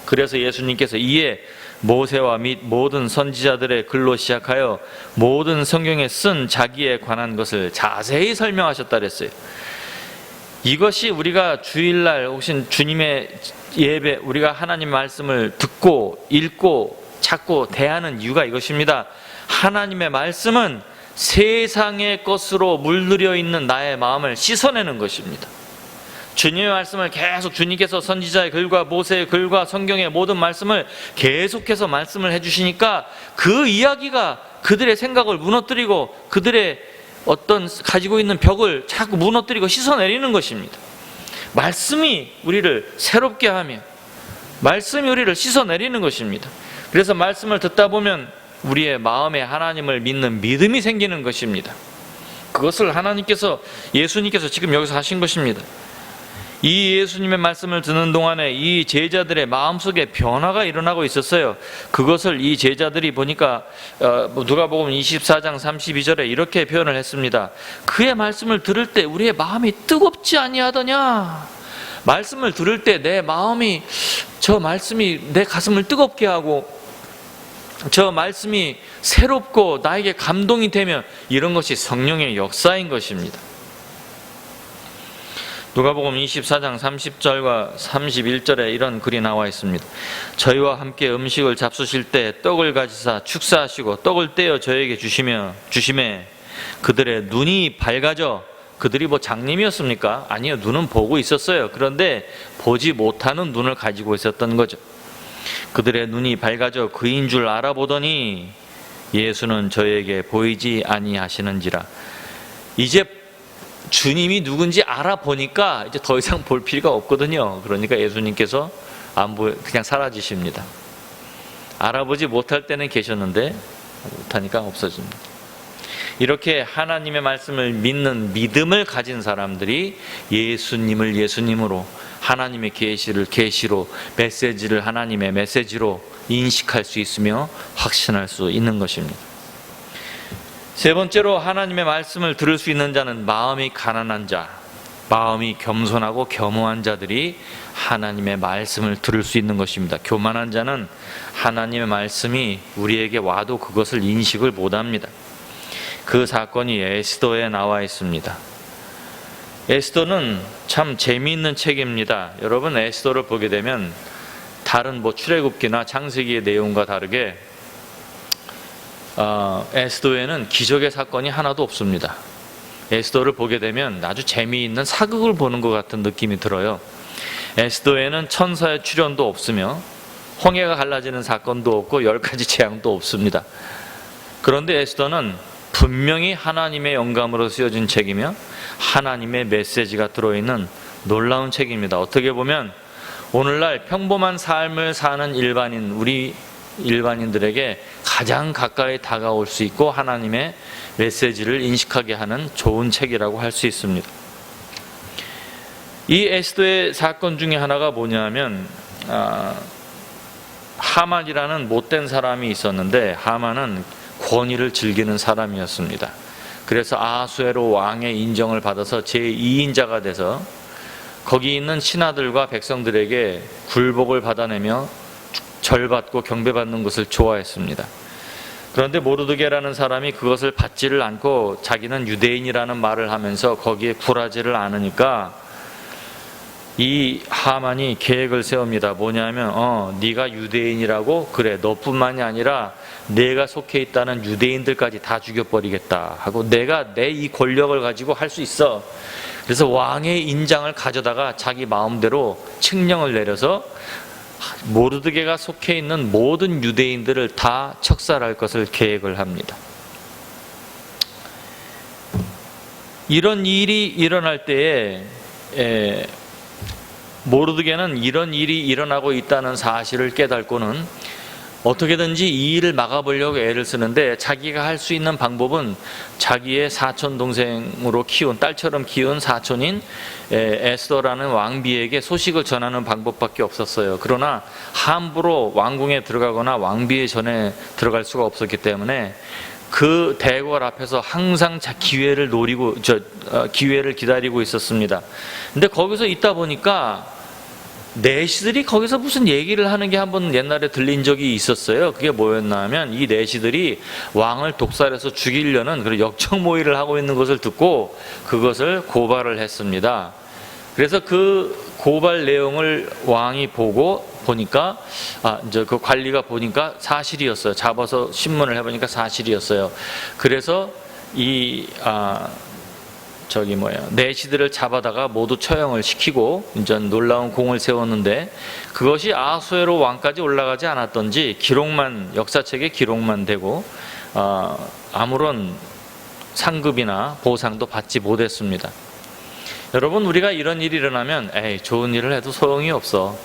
그래서 예수님께서 이에 모세와 및 모든 선지자들의 글로 시작하여 모든 성경에 쓴 자기에 관한 것을 자세히 설명하셨다 그랬어요. 이것이 우리가 주일날 혹시 주님의 예배, 우리가 하나님 말씀을 듣고 읽고 찾고 대하는 이유가 이것입니다. 하나님의 말씀은 세상의 것으로 물들여 있는 나의 마음을 씻어내는 것입니다. 주님의 말씀을 계속 주님께서 선지자의 글과 모세의 글과 성경의 모든 말씀을 계속해서 말씀을 해주시니까 그 이야기가 그들의 생각을 무너뜨리고 그들의 어떤 가지고 있는 벽을 자꾸 무너뜨리고 씻어내리는 것입니다. 말씀이 우리를 새롭게 하며 말씀이 우리를 씻어내리는 것입니다. 그래서 말씀을 듣다 보면 우리의 마음에 하나님을 믿는 믿음이 생기는 것입니다. 그것을 하나님께서, 예수님께서 지금 여기서 하신 것입니다. 이 예수님의 말씀을 듣는 동안에 이 제자들의 마음속에 변화가 일어나고 있었어요. 그것을 이 제자들이 보니까 누가복음 24장 32절에 이렇게 표현을 했습니다. 그의 말씀을 들을 때 우리의 마음이 뜨겁지 아니하더냐. 말씀을 들을 때 내 마음이, 저 말씀이 내 가슴을 뜨겁게 하고 저 말씀이 새롭고 나에게 감동이 되면 이런 것이 성령의 역사인 것입니다. 누가복음 24장 30절과 31절에 이런 글이 나와 있습니다. 저희와 함께 음식을 잡수실 때 떡을 가지사 축사하시고 떡을 떼어 저에게 주심에 그들의 눈이 밝아져. 그들이 뭐 장님이었습니까? 아니요, 눈은 보고 있었어요. 그런데 보지 못하는 눈을 가지고 있었던 거죠. 그들의 눈이 밝아져 그인 줄 알아보더니 예수는 저에게 보이지 아니하시는지라. 이제 주님이 누군지 알아보니까 이제 더 이상 볼 필요가 없거든요. 그러니까 예수님께서 그냥 사라지십니다. 알아보지 못할 때는 계셨는데 못하니까 없어집니다. 이렇게 하나님의 말씀을 믿는 믿음을 가진 사람들이 예수님을 예수님으로, 하나님의 계시로, 메시지를 하나님의 메시지로 인식할 수 있으며 확신할 수 있는 것입니다. 세 번째로 하나님의 말씀을 들을 수 있는 자는 마음이 가난한 자, 마음이 겸손하고 겸허한 자들이 하나님의 말씀을 들을 수 있는 것입니다. 교만한 자는 하나님의 말씀이 우리에게 와도 그것을 인식을 못합니다. 그 사건이 에스더에 나와 있습니다. 에스더는 참 재미있는 책입니다. 여러분, 에스더를 보게 되면 다른 출애굽기나 창세기의 내용과 다르게 에스더에는 기적의 사건이 하나도 없습니다. 에스더를 보게 되면 아주 재미있는 사극을 보는 것 같은 느낌이 들어요. 에스더에는 천사의 출현도 없으며 홍해가 갈라지는 사건도 없고 10가지 재앙도 없습니다. 그런데 에스더는 분명히 하나님의 영감으로 쓰여진 책이며 하나님의 메시지가 들어있는 놀라운 책입니다. 어떻게 보면 오늘날 평범한 삶을 사는 우리 일반인들에게 가장 가까이 다가올 수 있고 하나님의 메시지를 인식하게 하는 좋은 책이라고 할 수 있습니다. 이 에스더의 사건 중에 하나가 뭐냐면 하만이라는 못된 사람이 있었는데 하만은 권위를 즐기는 사람이었습니다. 그래서 아하수에로 왕의 인정을 받아서 제2인자가 돼서 거기 있는 신하들과 백성들에게 굴복을 받아내며 절받고 경배받는 것을 좋아했습니다. 그런데 모르드게라는 사람이 그것을 받지를 않고 자기는 유대인이라는 말을 하면서 거기에 굴하지를 않으니까 이 하만이 계획을 세웁니다. 뭐냐면 네가 유대인이라고? 그래, 너뿐만이 아니라 내가 속해 있다는 유대인들까지 다 죽여버리겠다 하고 내가 내 이 권력을 가지고 할 수 있어. 그래서 왕의 인장을 가져다가 자기 마음대로 칙령을 내려서 모르드게가 속해 있는 모든 유대인들을 다 척살할 것을 계획을 합니다. 이런 일이 일어날 때에 모르드게는 이런 일이 일어나고 있다는 사실을 깨닫고는 어떻게든지 이 일을 막아보려고 애를 쓰는데 자기가 할 수 있는 방법은 자기의 사촌 동생으로 키운, 딸처럼 키운 사촌인 에스더라는 왕비에게 소식을 전하는 방법밖에 없었어요. 그러나 함부로 왕궁에 들어가거나 왕비의 전에 들어갈 수가 없었기 때문에 그 대궐 앞에서 항상 기회를 기회를 기다리고 있었습니다. 근데 거기서 있다 보니까 내시들이 거기서 무슨 얘기를 하는 게 한번 옛날에 들린 적이 있었어요. 그게 뭐였나 하면 이 내시들이 왕을 독살해서 죽이려는 그런 역청모의를 하고 있는 것을 듣고 그것을 고발을 했습니다. 그래서 그 고발 내용을 왕이 보니까 이제 그 관리가 보니까 사실이었어요. 잡아서 신문을 해보니까 사실이었어요. 그래서 내시들을 잡아다가 모두 처형을 시키고 이제 놀라운 공을 세웠는데, 그것이 아하수에로 왕까지 올라가지 않았던지 역사책에 기록만 되고 아무런 상급이나 보상도 받지 못했습니다. 여러분, 우리가 이런 일이 일어나면 좋은 일을 해도 소용이 없어.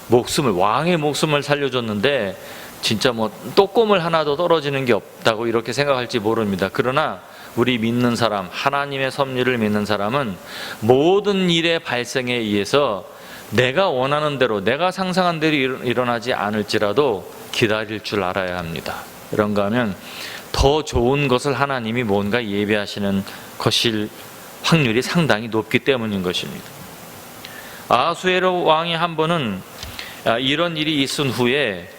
왕의 목숨을 살려줬는데 진짜 또꼼을 하나도 떨어지는 게 없다고 이렇게 생각할지 모릅니다. 그러나 우리 믿는 사람, 하나님의 섭리를 믿는 사람은 모든 일의 발생에 의해서 내가 원하는 대로, 내가 상상한 대로 일어나지 않을지라도 기다릴 줄 알아야 합니다. 그런가 하면 더 좋은 것을 하나님이 뭔가 예비하시는 것일 확률이 상당히 높기 때문인 것입니다. 아하수에로 왕이 한 번은 이런 일이 있은 후에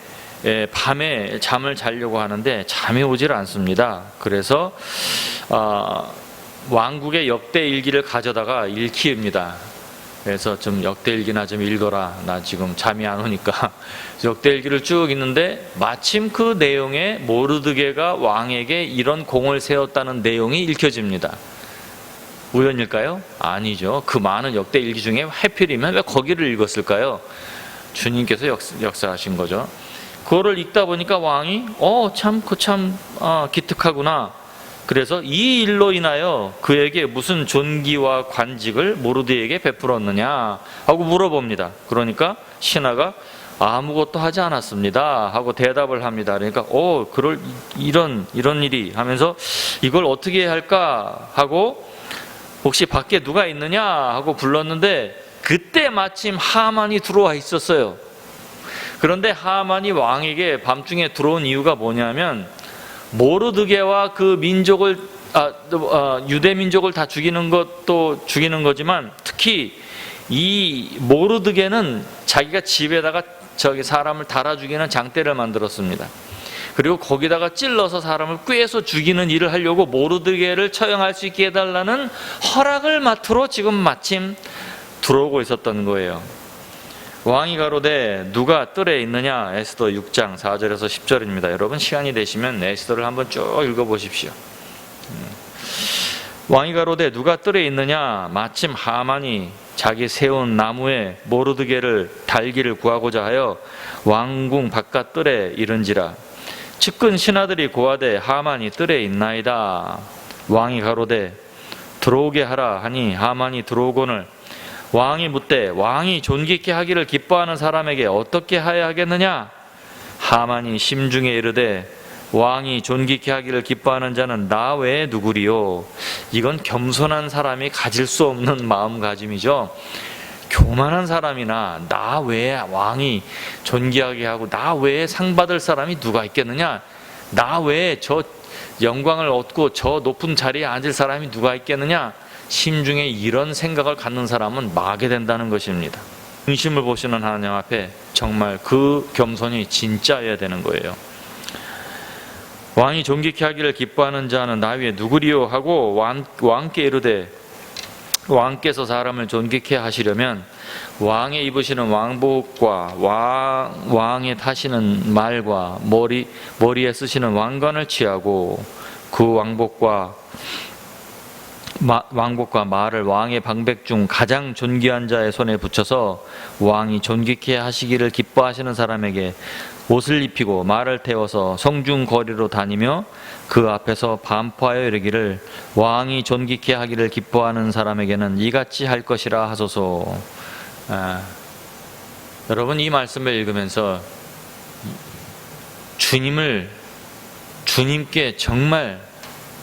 밤에 잠을 자려고 하는데 잠이 오질 않습니다. 그래서 왕국의 역대일기를 가져다가 읽힙니다. 그래서 좀 역대일기나 좀 읽어라, 나 지금 잠이 안 오니까. 역대일기를 쭉 읽는데 마침 그 내용에 모르드게가 왕에게 이런 공을 세웠다는 내용이 읽혀집니다. 우연일까요? 아니죠. 그 많은 역대일기 중에 하필이면 왜 거기를 읽었을까요? 주님께서 역사하신 거죠. 그거를 읽다 보니까 왕이 참 기특하구나. 그래서 이 일로 인하여 그에게 무슨 존귀와 관직을 모르드에게 베풀었느냐 하고 물어봅니다. 그러니까 신하가 아무것도 하지 않았습니다 하고 대답을 합니다. 그러니까 이런 일이 하면서 이걸 어떻게 해야 할까 하고 혹시 밖에 누가 있느냐 하고 불렀는데 그때 마침 하만이 들어와 있었어요. 그런데 하만이 왕에게 밤중에 들어온 이유가 뭐냐면 모르드게와 그 민족을 유대 민족을 다 죽이는 것도 죽이는 거지만 특히 이 모르드게는 자기가 집에다가 사람을 달아 죽이는 장대를 만들었습니다. 그리고 거기다가 찔러서 사람을 꿰서 죽이는 일을 하려고 모르드게를 처형할 수 있게 해달라는 허락을 맡으러 지금 마침 들어오고 있었던 거예요. 왕이 가로되 누가 뜰에 있느냐? 에스더 6장 4절에서 10절입니다. 여러분 시간이 되시면 에스더를 한번 쭉 읽어보십시오. 왕이 가로되 누가 뜰에 있느냐? 마침 하만이 자기 세운 나무에 모르드게를 달기를 구하고자 하여 왕궁 바깥 뜰에 이른지라. 측근 신하들이 고하되 하만이 뜰에 있나이다. 왕이 가로되 들어오게 하라 하니 하만이 들어오거늘 왕이 묻되 왕이 존귀케 하기를 기뻐하는 사람에게 어떻게 하여야 하겠느냐? 하만이 심중에 이르되 왕이 존귀케 하기를 기뻐하는 자는 나 외에 누구리요? 이건 겸손한 사람이 가질 수 없는 마음가짐이죠. 교만한 사람이나 나 외에 왕이 존귀하게 하고 나 외에 상 받을 사람이 누가 있겠느냐? 나 외에 저 영광을 얻고 저 높은 자리에 앉을 사람이 누가 있겠느냐? 심중에 이런 생각을 갖는 사람은 마게 된다는 것입니다. 중심을 보시는 하나님 앞에 정말 그 겸손이 진짜여야 되는 거예요. 왕이 존귀케 하기를 기뻐하는 자는 나 위에 누구리요? 하고 왕께 이르되 왕께서 사람을 존귀케 하시려면 왕의 입으시는 왕복과 왕의 타시는 말과 머리에 쓰시는 왕관을 취하고 그 왕복과 말을 왕의 방백 중 가장 존귀한 자의 손에 붙여서 왕이 존귀케 하시기를 기뻐하시는 사람에게 옷을 입히고 말을 태워서 성중 거리로 다니며 그 앞에서 반포하여 이르기를 왕이 존귀케 하기를 기뻐하는 사람에게는 이같이 할 것이라 하소서. 여러분 이 말씀을 읽으면서 주님께 정말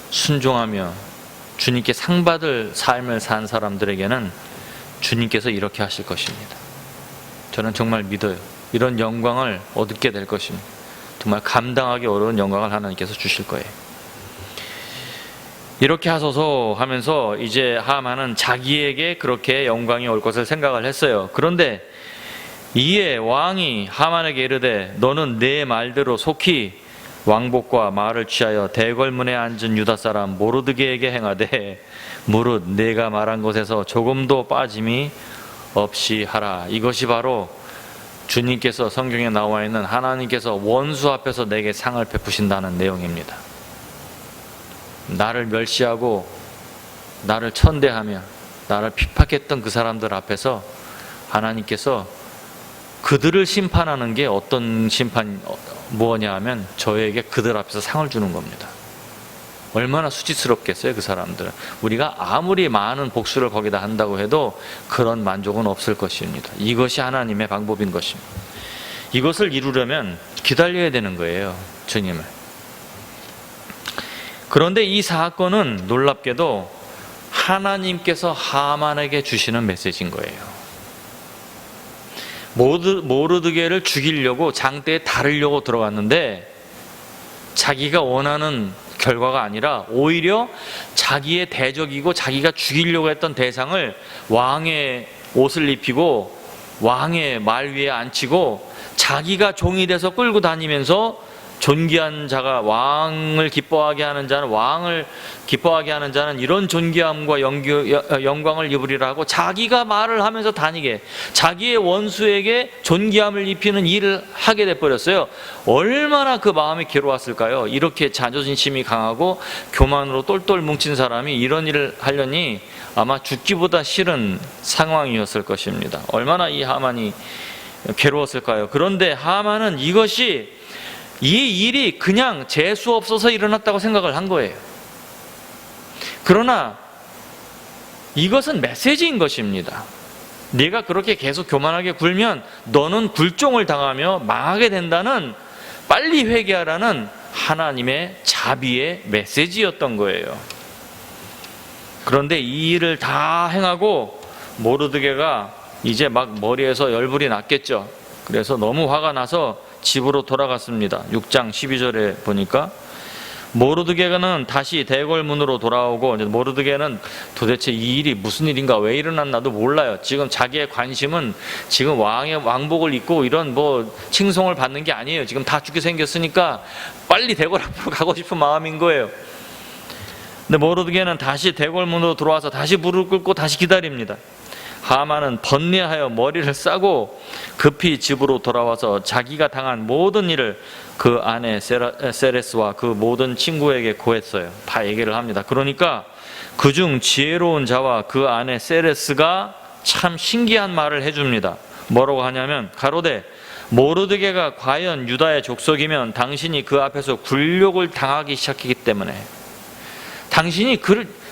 순종하며 주님께 상받을 삶을 산 사람들에게는 주님께서 이렇게 하실 것입니다. 저는 정말 믿어요. 이런 영광을 얻게 될 것입니다. 정말 감당하기 어려운 영광을 하나님께서 주실 거예요. 이렇게 하소서 하면서 이제 하만은 자기에게 그렇게 영광이 올 것을 생각을 했어요. 그런데 이에 왕이 하만에게 이르되 너는 내 말대로 속히 왕복과 말을 취하여 대궐문에 앉은 유다 사람 모르드게에게 행하되 무릇 내가 말한 것에서 조금도 빠짐이 없이 하라. 이것이 바로 주님께서 성경에 나와 있는 하나님께서 원수 앞에서 내게 상을 베푸신다는 내용입니다. 나를 멸시하고 나를 천대하며 나를 핍박했던 그 사람들 앞에서 하나님께서 그들을 심판하는 게 어떤 심판 뭐냐 하면 저에게 그들 앞에서 상을 주는 겁니다. 얼마나 수치스럽겠어요, 그 사람들은. 우리가 아무리 많은 복수를 거기다 한다고 해도 그런 만족은 없을 것입니다. 이것이 하나님의 방법인 것입니다. 이것을 이루려면 기다려야 되는 거예요, 주님을. 그런데 이 사건은 놀랍게도 하나님께서 하만에게 주시는 메시지인 거예요. 모르드게를 죽이려고 장대에 달으려고 들어갔는데 자기가 원하는 결과가 아니라 오히려 자기의 대적이고 자기가 죽이려고 했던 대상을 왕의 옷을 입히고 왕의 말 위에 앉히고 자기가 종이 돼서 끌고 다니면서 존귀한 자가 왕을 기뻐하게 하는 자는 왕을 기뻐하게 하는 자는 이런 존귀함과 영광을 입으리라 하고 자기가 말을 하면서 다니게 자기의 원수에게 존귀함을 입히는 일을 하게 돼버렸어요. 얼마나 그 마음이 괴로웠을까요? 이렇게 자존심이 강하고 교만으로 똘똘 뭉친 사람이 이런 일을 하려니 아마 죽기보다 싫은 상황이었을 것입니다. 얼마나 이 하만이 괴로웠을까요? 그런데 하만은 이 일이 그냥 재수 없어서 일어났다고 생각을 한 거예요. 그러나 이것은 메시지인 것입니다. 네가 그렇게 계속 교만하게 굴면 너는 굴종을 당하며 망하게 된다는, 빨리 회개하라는 하나님의 자비의 메시지였던 거예요. 그런데 이 일을 다 행하고 모르드게가 이제 막 머리에서 열불이 났겠죠. 그래서 너무 화가 나서 집으로 돌아갔습니다. 6장 12절에 보니까 모르드게는 다시 대궐문으로 돌아오고, 모르드게는 도대체 이 일이 무슨 일인가, 왜 일어났나도 몰라요. 지금 자기의 관심은 지금 왕의 왕복을 입고 이런 뭐 칭송을 받는 게 아니에요. 지금 다 죽게 생겼으니까 빨리 대궐 앞으로 가고 싶은 마음인 거예요. 근데 모르드게는 다시 대궐문으로 들어와서 다시 무릎 꿇고 다시 기다립니다. 하만은 번뇌하여 머리를 싸고 급히 집으로 돌아와서 자기가 당한 모든 일을 그 아내 세레스와 그 모든 친구에게 고했어요. 다 얘기를 합니다. 그러니까 그중 지혜로운 자와 그 아내 세레스가 참 신기한 말을 해줍니다. 뭐라고 하냐면 가로되 모르드게가 과연 유다의 족속이면 당신이 그 앞에서 굴욕을 당하기 시작했기 때문에, 당신이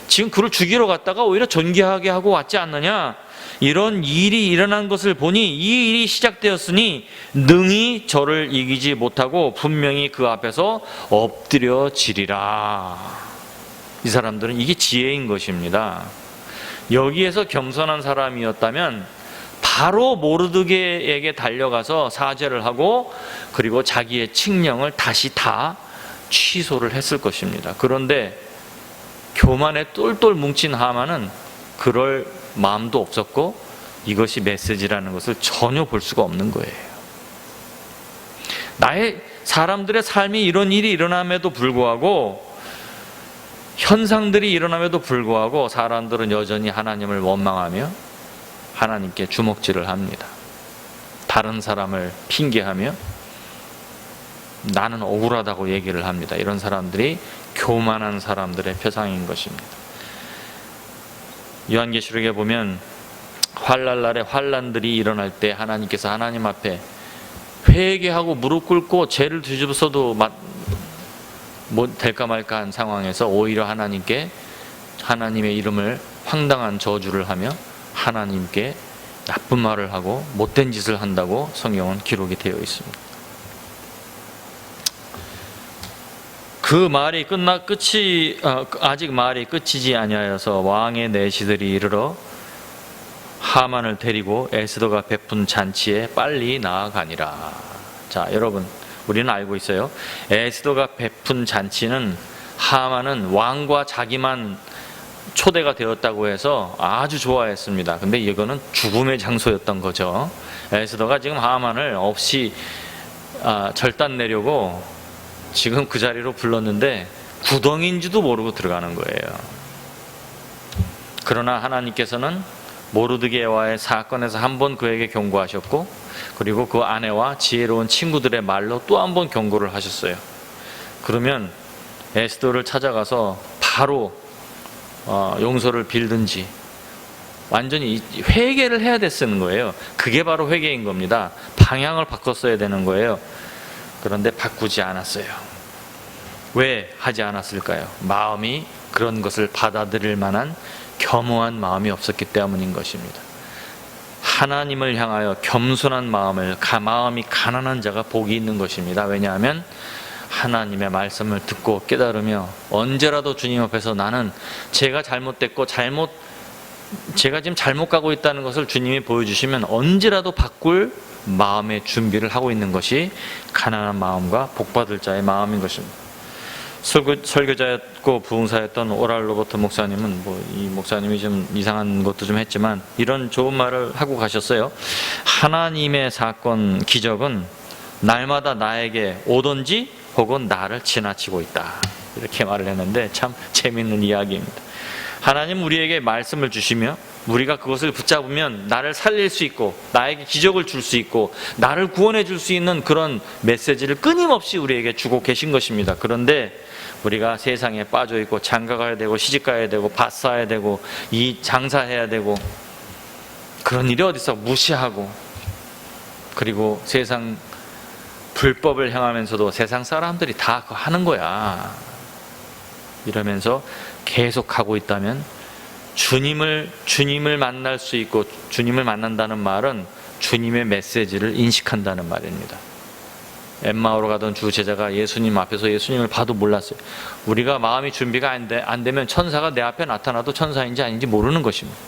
지금 그를 죽이러 갔다가 오히려 존귀하게 하고 왔지 않느냐, 이런 일이 일어난 것을 보니 이 일이 시작되었으니 능히 저를 이기지 못하고 분명히 그 앞에서 엎드려지리라. 이 사람들은 이게 지혜인 것입니다. 여기에서 겸손한 사람이었다면 바로 모르드게에게 달려가서 사죄를 하고 그리고 자기의 칙령을 다시 다 취소를 했을 것입니다. 그런데 교만에 똘똘 뭉친 하만은 그럴 마음도 없었고 이것이 메시지라는 것을 전혀 볼 수가 없는 거예요. 사람들의 삶이 이런 일이 일어남에도 불구하고, 현상들이 일어남에도 불구하고 사람들은 여전히 하나님을 원망하며 하나님께 주먹질을 합니다. 다른 사람을 핑계하며 나는 억울하다고 얘기를 합니다. 이런 사람들이 교만한 사람들의 표상인 것입니다. 요한계시록에 보면 환난날에 환난들이 일어날 때 하나님께서 하나님 앞에 회개하고 무릎 꿇고 죄를 뒤집어서도 뭐 될까 말까 한 상황에서 오히려 하나님의 이름을 황당한 저주를 하며 하나님께 나쁜 말을 하고 못된 짓을 한다고 성경은 기록이 되어 있습니다. 그 말이 아직 말이 끝이지 아니하여서 왕의 내시들이 이르러 하만을 데리고 에스더가 베푼 잔치에 빨리 나아가니라. 자, 여러분, 우리는 알고 있어요. 에스더가 베푼 잔치는 하만은 왕과 자기만 초대가 되었다고 해서 아주 좋아했습니다. 근데 이거는 죽음의 장소였던 거죠. 에스더가 지금 하만을 없이 절단 내려고 지금 그 자리로 불렀는데 구덩이인지도 모르고 들어가는 거예요. 그러나 하나님께서는 모르드게와의 사건에서 한 번 그에게 경고하셨고, 그리고 그 아내와 지혜로운 친구들의 말로 또 한 번 경고를 하셨어요. 그러면 에스더를 찾아가서 바로 용서를 빌든지 완전히 회개를 해야 됐는 거예요. 그게 바로 회개인 겁니다. 방향을 바꿨어야 되는 거예요. 그런데 바꾸지 않았어요. 왜 하지 않았을까요? 마음이 그런 것을 받아들일 만한 겸허한 마음이 없었기 때문인 것입니다. 하나님을 향하여 겸손한 마음이 가난한 자가 복이 있는 것입니다. 왜냐하면 하나님의 말씀을 듣고 깨달으며 언제라도 주님 앞에서 나는 제가 잘못됐고 제가 지금 잘못 가고 있다는 것을 주님이 보여주시면 언제라도 바꿀 마음의 준비를 하고 있는 것이 가난한 마음과 복받을 자의 마음인 것입니다. 설교자였고 부흥사였던 오랄 로버트 목사님은 이 목사님이 좀 이상한 것도 좀 했지만 이런 좋은 말을 하고 가셨어요. 하나님의 사건 기적은 날마다 나에게 오든지 혹은 나를 지나치고 있다, 이렇게 말을 했는데 참 재밌는 이야기입니다. 하나님 우리에게 말씀을 주시며 우리가 그것을 붙잡으면 나를 살릴 수 있고 나에게 기적을 줄 수 있고 나를 구원해 줄 수 있는 그런 메시지를 끊임없이 우리에게 주고 계신 것입니다. 그런데 우리가 세상에 빠져 있고 장가 가야 되고 시집 가야 되고 밭 사야 되고 이 장사해야 되고 그런 일이 어디서 무시하고, 그리고 세상 불법을 향하면서도 세상 사람들이 다 그거 하는 거야 이러면서 계속 하고 있다면 주님을 만날 수 있고, 주님을 만난다는 말은 주님의 메시지를 인식한다는 말입니다. 엠마오로 가던 주 제자가 예수님 앞에서 예수님을 봐도 몰랐어요. 우리가 마음이 준비가 안 되면 천사가 내 앞에 나타나도 천사인지 아닌지 모르는 것입니다.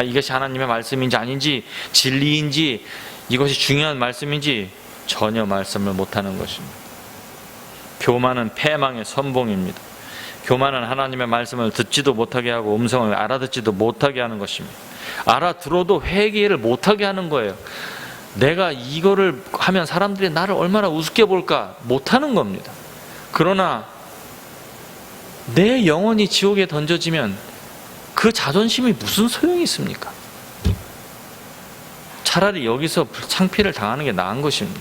이것이 하나님의 말씀인지 아닌지, 진리인지, 이것이 중요한 말씀인지 전혀 말씀을 못하는 것입니다. 교만은 패망의 선봉입니다. 교만은 하나님의 말씀을 듣지도 못하게 하고 음성을 알아듣지도 못하게 하는 것입니다. 알아들어도 회개를 못하게 하는 거예요. 내가 이거를 하면 사람들이 나를 얼마나 우습게 볼까 못하는 겁니다. 그러나 내 영혼이 지옥에 던져지면 그 자존심이 무슨 소용이 있습니까? 차라리 여기서 창피를 당하는 게 나은 것입니다.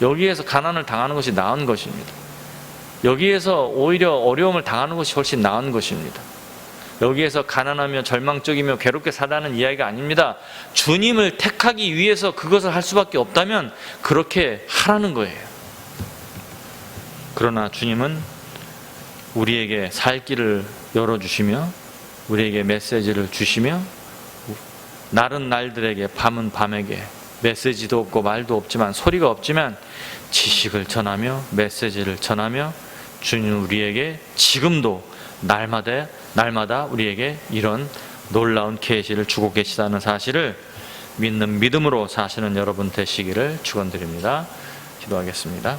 여기에서 가난을 당하는 것이 나은 것입니다. 여기에서 오히려 어려움을 당하는 것이 훨씬 나은 것입니다. 여기에서 가난하며 절망적이며 괴롭게 살라는 이야기가 아닙니다. 주님을 택하기 위해서 그것을 할 수밖에 없다면 그렇게 하라는 거예요. 그러나 주님은 우리에게 살 길을 열어주시며 우리에게 메시지를 주시며 날은 날들에게 밤은 밤에게 메시지도 없고 말도 없지만 소리가 없지만 지식을 전하며 메시지를 전하며 주님 우리에게 지금도 날마다 우리에게 이런 놀라운 계시를 주고 계시다는 사실을 믿는 믿음으로 사시는 여러분 되시기를 축원드립니다. 기도하겠습니다.